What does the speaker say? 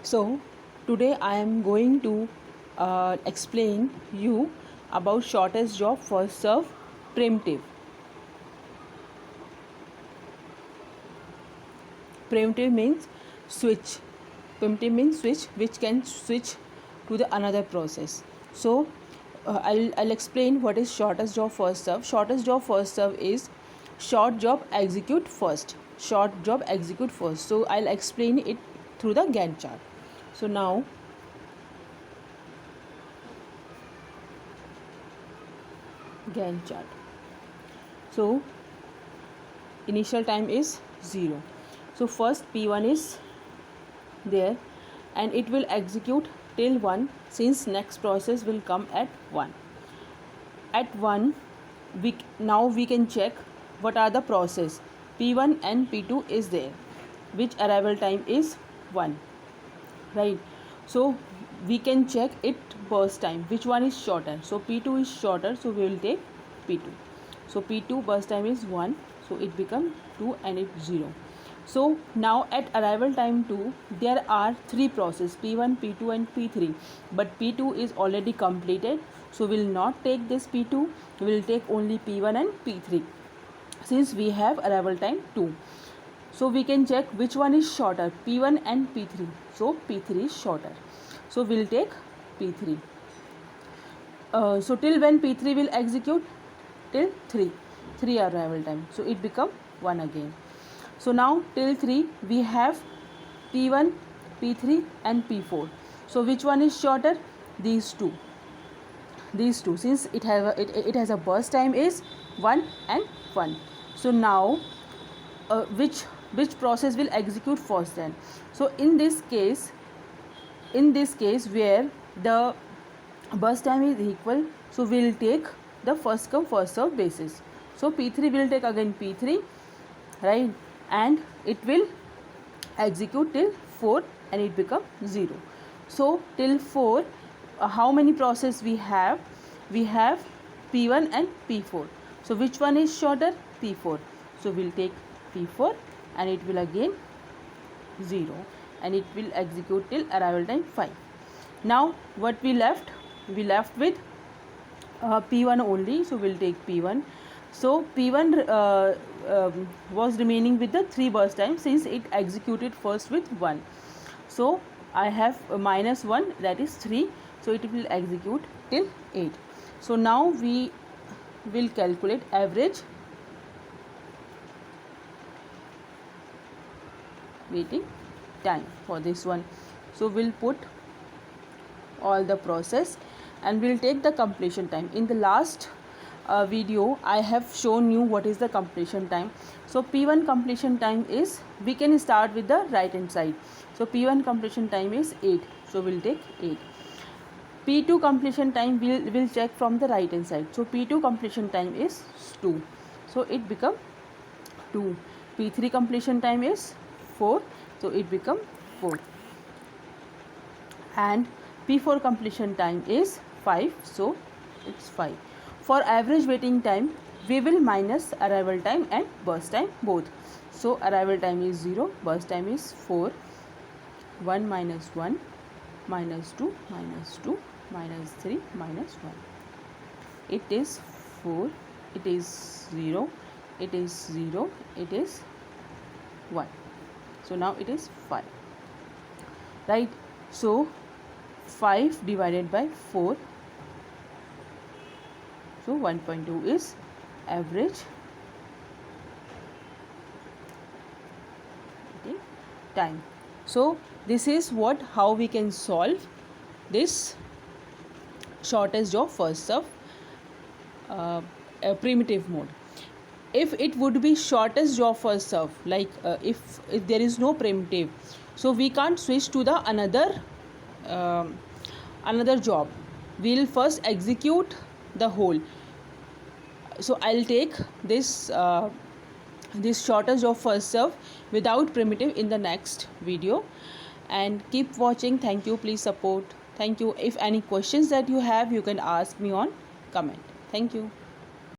So today I am going to explain you about shortest job first serve primitive. Primitive means switch. Primitive means switch, which can switch to the another process. So I'll explain what is shortest job first serve. Shortest job first serve is short job execute first. Short job execute first. So I'll explain it through the Gantt chart. So now Gantt chart. So initial time is 0. So first P1 is there and it will execute till 1, since next process will come at 1. At 1 now we can check what are the process. P1 and P2 is there, which arrival time is 1, right? So we can check it burst time, which one is shorter. So P2 is shorter, so we will take P2. So P2 burst time is 1, so it become 2 and it's 0. So now at arrival time 2 there are 3 process, P1, P2 and P3, but P2 is already completed, so we will not take this P2, we will take only P1 and P3 since we have arrival time 2. So we can check which one is shorter, P1 and P3. So P3 is shorter, so we will take P3. So till when P3 will execute? Till 3 arrival time, so it become 1 again. So now till 3 we have P1, P3 and P4. So which one is shorter? These two. Since it has a burst time is 1 and 1. So now which process will execute first then? So in this case where the burst time is equal, so we will take the first come first serve basis. So P3 will take again P3, right, and it will execute till 4 and it become 0. So till 4 how many process we have? We have P1 and P4. So which one is shorter? P4. So we'll take P4 and it will again 0 and it will execute till arrival time 5. Now what we left? We left with P1 only, so we'll take P1. So P1 was remaining with the 3 burst time since it executed first with 1. So I have minus 1, that is 3, so it will execute till 8. So now we will calculate average waiting time for this one. So we'll put all the process and we'll take the completion time. In the last video I have shown you what is the completion time. So P1 completion time is, we can start with the right hand side. So P1 completion time is 8, so we'll take 8. P2 completion time we'll check from the right hand side. So P2 completion time is 2, so it become 2. P3 completion time is 4, so it become 4. And P4 completion time is 5, so it's 5. For average waiting time we will minus arrival time and burst time both. So arrival time is 0, burst time is 4. 1 minus 1 minus 2 minus 2 minus 3 minus 1. It is 4, it is 0, it is 0, it is 1. So now it is 5, right? So 5 divided by 4, so 1.2 is average time. So this is how we can solve this shortest job first serve primitive mode. If it would be shortest job first serve, like if there is no primitive, so we can't switch to the another job. We'll first execute the whole. So I'll take this this shortest job first serve without primitive in the next video, and keep watching. Thank you, please support. Thank you. If any questions that you have, you can ask me on comment. Thank you.